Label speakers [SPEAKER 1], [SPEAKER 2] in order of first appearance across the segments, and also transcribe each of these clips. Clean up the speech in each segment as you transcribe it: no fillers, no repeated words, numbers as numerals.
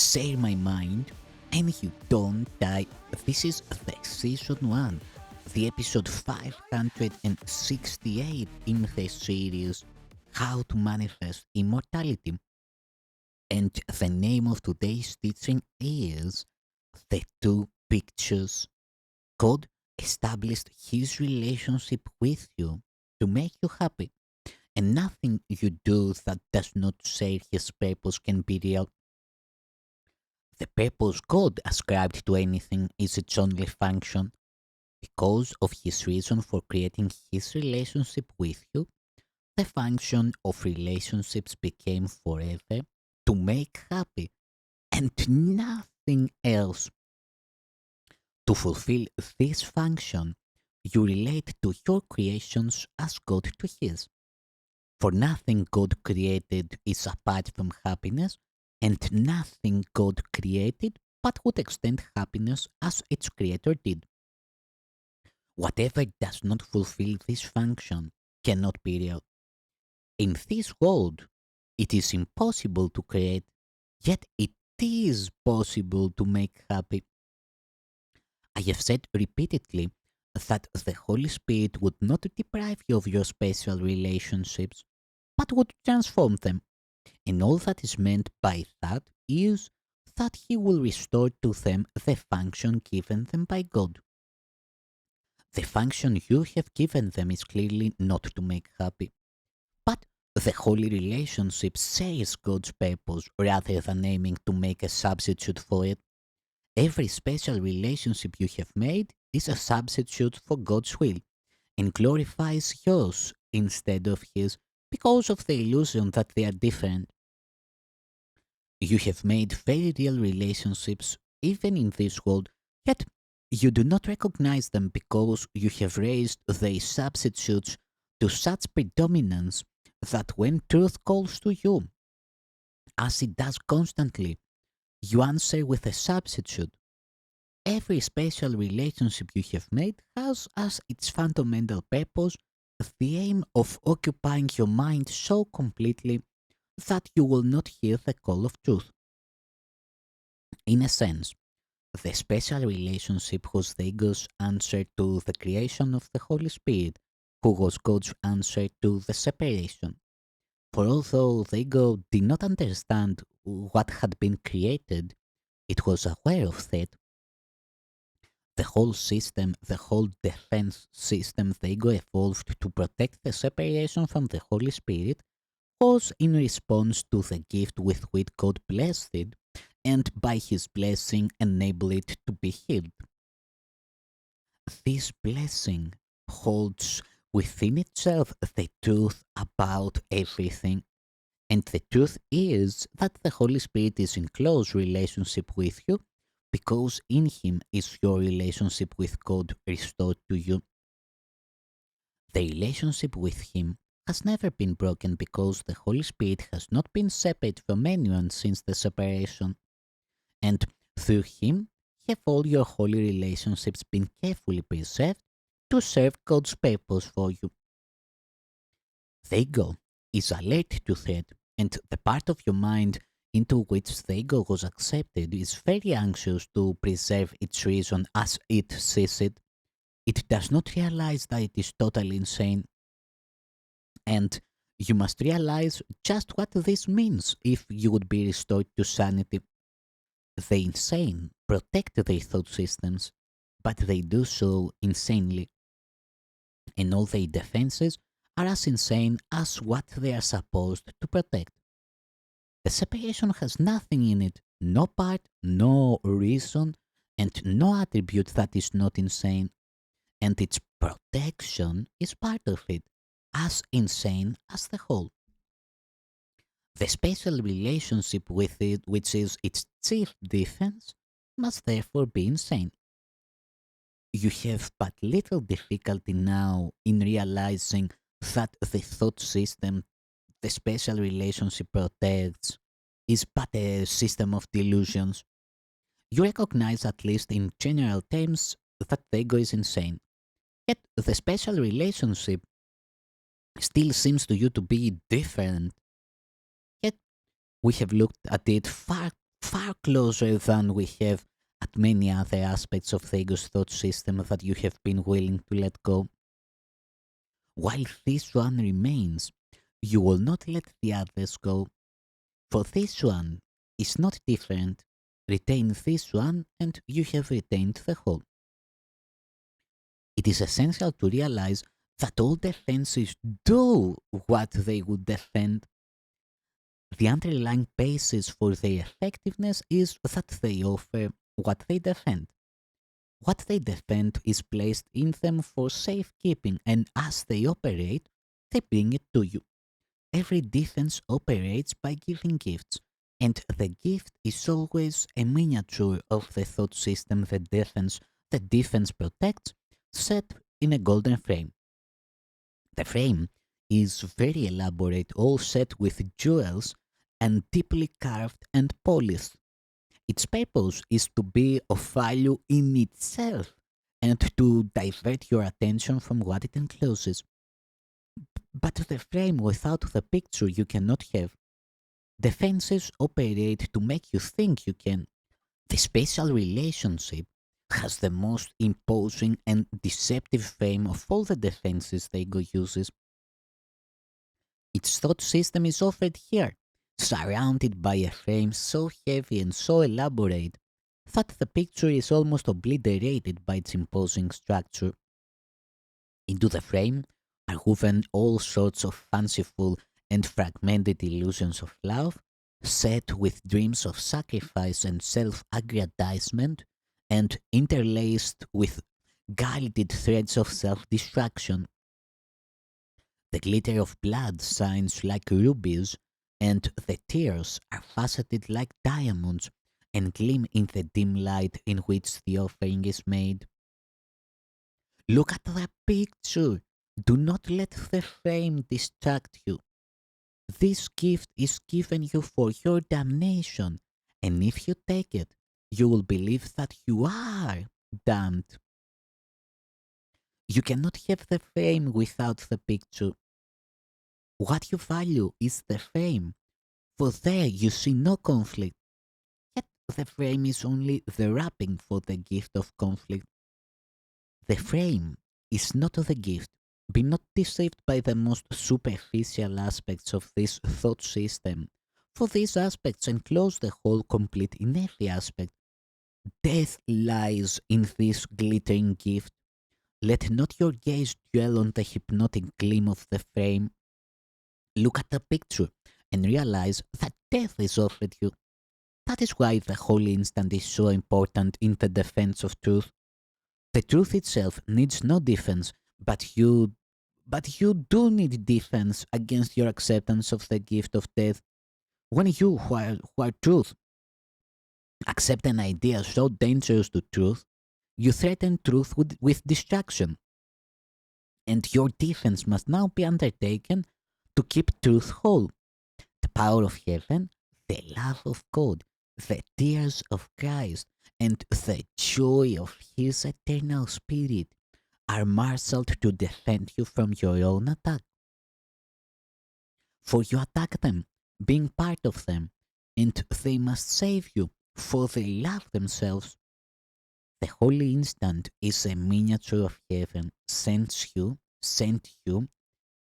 [SPEAKER 1] share my mind, and you don't die. This is the season 1, the episode 568 in the series How to Manifest Immortality. And the name of today's teaching is The Two Pictures. God established his relationship with you to make you happy, and nothing you do that does not share his purpose can be real. The purpose God ascribed to anything is its only function. Because of his reason for creating his relationship with you, the function of relationships became forever to make happy and nothing else. To fulfill this function, you relate to your creations as God to his. For nothing God created is apart from happiness, and nothing God created but would extend happiness as its creator did. Whatever does not fulfill this function cannot be real. In this world, it is impossible to create, yet it is possible to make happy. I have said repeatedly that the Holy Spirit would not deprive you of your special relationships, but would transform them. And all that is meant by that is that He will restore to them the function given them by God. The function you have given them is clearly not to make happy, but the holy relationship shares God's purpose rather than aiming to make a substitute for it. Every special relationship you have made is a substitute for God's will and glorifies yours instead of His because of the illusion that they are different. You have made very real relationships even in this world, yet you do not recognize them because you have raised their substitutes to such predominance that when truth calls to you, as it does constantly, you answer with a substitute. Every special relationship you have made has as its fundamental purpose the aim of occupying your mind so completely that you will not hear the call of truth. In a sense, the special relationship was the ego's answer to the creation of the Holy Spirit, who was God's answer to the separation. For although the ego did not understand what had been created, it was aware of that. The whole system, the whole defense system the ego evolved to protect the separation from the Holy Spirit was in response to the gift with which God blessed it, and by his blessing enable it to be healed. This blessing holds within itself the truth about everything. And the truth is that the Holy Spirit is in close relationship with you because in Him is your relationship with God restored to you. The relationship with Him has never been broken because the Holy Spirit has not been separate from anyone since the separation. And through Him have all your holy relationships been carefully preserved to serve God's purpose for you. The ego is alert to that, and the part of your mind into which the ego was accepted is very anxious to preserve its reason as it sees it. It does not realize that it is totally insane, and you must realize just what this means if you would be restored to sanity. The insane protect their thought systems, but they do so insanely, and all their defenses are as insane as what they are supposed to protect. The separation has nothing in it, no part, no reason, and no attribute that is not insane, and its protection is part of it, as insane as the whole. The special relationship with it, which is its chief defense, must therefore be insane. You have but little difficulty now in realizing that the thought system the special relationship protects is but a system of delusions. You recognize, at least in general terms, that the ego is insane. Yet the special relationship still seems to you to be different. Yet we have looked at it far far closer than we have at many other aspects of the ego's thought system that you have been willing to let go. While this one remains, you will not let the others go, for this one is not different. Retain this one and you have retained the whole. It is essential to realize that all defenses do what they would defend. The underlying basis for their effectiveness is that they offer what they defend. What they defend is placed in them for safekeeping, and as they operate, they bring it to you. Every defense operates by giving gifts, and the gift is always a miniature of the thought system the defense protects, set in a golden frame. The frame is very elaborate, all set with jewels and deeply carved and polished. Its purpose is to be of value in itself and to divert your attention from what it encloses. But the frame without the picture you cannot have. Defenses operate to make you think you can. The special relationship has the most imposing and deceptive frame of all the defenses the ego uses. Its thought system is offered here, surrounded by a frame so heavy and so elaborate that the picture is almost obliterated by its imposing structure. Into the frame are woven all sorts of fanciful and fragmented illusions of love, set with dreams of sacrifice and self aggrandizement, and interlaced with gilded threads of self destruction. The glitter of blood shines like rubies, and the tears are faceted like diamonds and gleam in the dim light in which the offering is made. Look at the picture. Do not let the frame distract you. This gift is given you for your damnation, and if you take it, you will believe that you are damned. You cannot have the frame without the picture. What you value is the frame, for there you see no conflict. Yet the frame is only the wrapping for the gift of conflict. The frame is not the gift. Be not deceived by the most superficial aspects of this thought system, for these aspects enclose the whole complete in every aspect. Death lies in this glittering gift. Let not your gaze dwell on the hypnotic gleam of the frame. Look at the picture and realize that death is offered you. That is why the holy instant is so important in the defense of truth. The truth itself needs no defense, but you do need defense against your acceptance of the gift of death. When you, who are truth, accept an idea so dangerous to truth, you threaten truth with destruction, and your defense must now be undertaken to keep truth whole. The power of heaven, the love of God, the tears of Christ, and the joy of His eternal Spirit are marshaled to defend you from your own attack. For you attack them, being part of them, and they must save you, for they love themselves. The holy instant is a miniature of heaven, sent you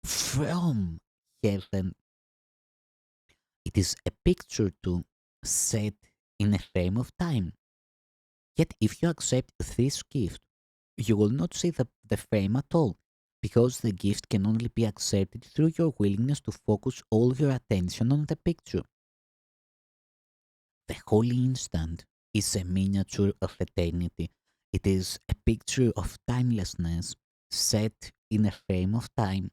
[SPEAKER 1] from heaven. It is a picture to set in a frame of time. Yet if you accept this gift, you will not see the frame at all, because the gift can only be accepted through your willingness to focus all your attention on the picture. The holy instant is a miniature of eternity. It is a picture of timelessness set in a frame of time.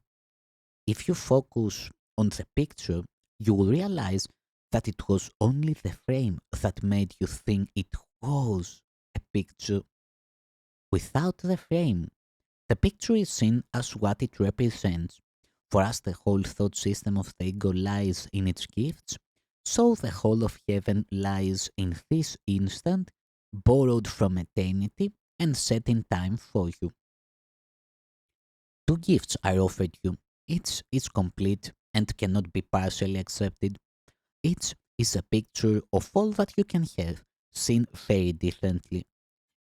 [SPEAKER 1] If you focus on the picture, you will realize that it was only the frame that made you think it was a picture. Without the frame, the picture is seen as what it represents. For as the whole thought system of the ego lies in its gifts, so the whole of heaven lies in this instant, borrowed from eternity and set in time for you. Two gifts are offered you. Each is complete and cannot be partially accepted. Each is a picture of all that you can have, seen very differently.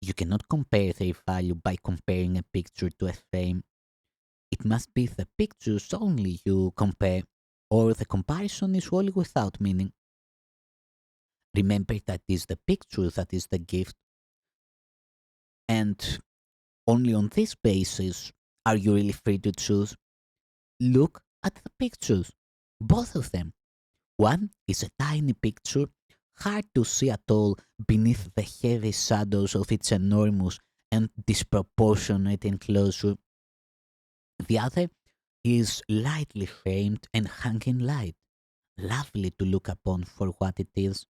[SPEAKER 1] You cannot compare their value by comparing a picture to a frame. It must be the pictures only you compare, or the comparison is wholly without meaning. Remember that it is the picture that is the gift, and only on this basis are you really free to choose. Look at the pictures, both of them. One is a tiny picture, hard to see at all beneath the heavy shadows of its enormous and disproportionate enclosure. The other is lightly framed and hung in light, lovely to look upon for what it is.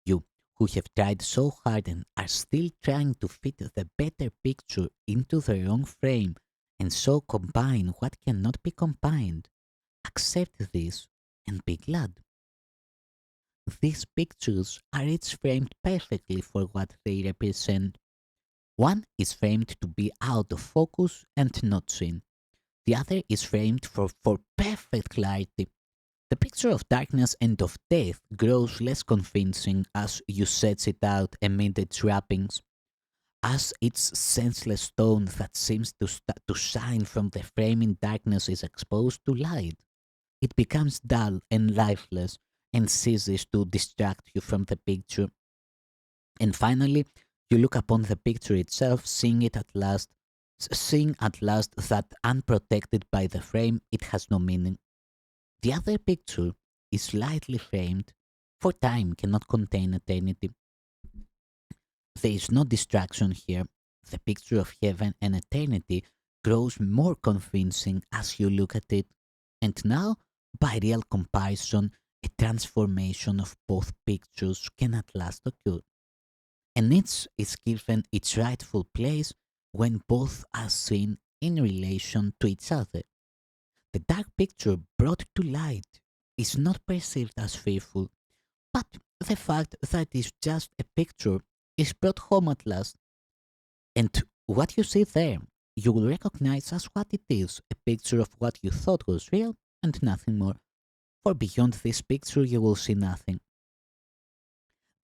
[SPEAKER 1] You who have tried so hard and are still trying to fit the better picture into the wrong frame and so combine what cannot be combined. Accept this and be glad. These pictures are each framed perfectly for what they represent. One is framed to be out of focus and not seen. The other is framed for perfect clarity. The picture of darkness and of death grows less convincing as you set it out amid its wrappings, as its senseless stone that seems to shine from the framing darkness is exposed to light. It becomes dull and lifeless and ceases to distract you from the picture. And finally, you look upon the picture itself, seeing at last that unprotected by the frame, it has no meaning. The other picture is slightly framed, for time cannot contain eternity. There is no distraction here. The picture of heaven and eternity grows more convincing as you look at it. And now, by real comparison, a transformation of both pictures can at last occur. And each is given its rightful place when both are seen in relation to each other. The dark picture brought to light is not perceived as fearful, but the fact that it is just a picture is brought home at last. And what you see there, you will recognize as what it is, a picture of what you thought was real and nothing more. For beyond this picture, you will see nothing.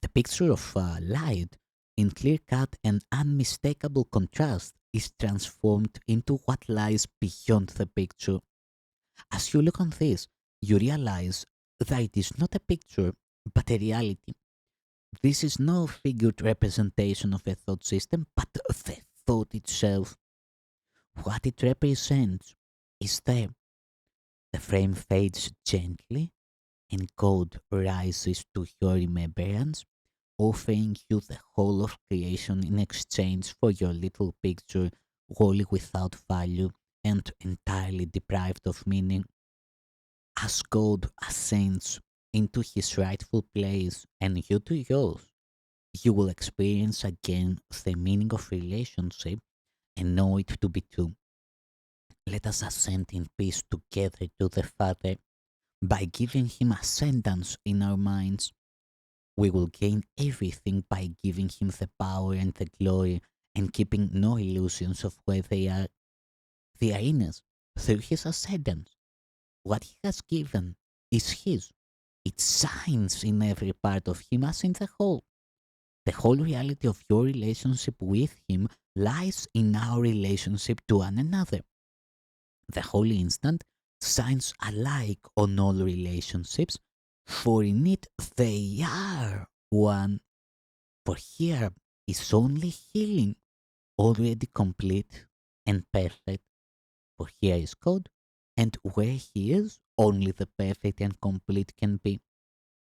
[SPEAKER 1] The picture of light, in clear cut and unmistakable contrast, is transformed into what lies beyond the picture. As you look on this, you realize that it is not a picture, but a reality. This is no figured representation of a thought system, but the thought itself. What it represents is there. The frame fades gently, and code rises to your remembrance, offering you the whole of creation in exchange for your little picture, wholly without value and entirely deprived of meaning. As God ascends into his rightful place and you to yours, you will experience again the meaning of relationship and know it to be true. Let us ascend in peace together to the Father by giving him ascendance in our minds. We will gain everything by giving him the power and the glory and keeping no illusions of where they are. They are in us through his ascendance. What he has given is his. It shines in every part of him as in the whole. The whole reality of your relationship with him lies in our relationship to one another. The whole instant shines alike on all relationships, for in it they are one. For here is only healing, already complete and perfect. For here is God, and where he is, only the perfect and complete can be.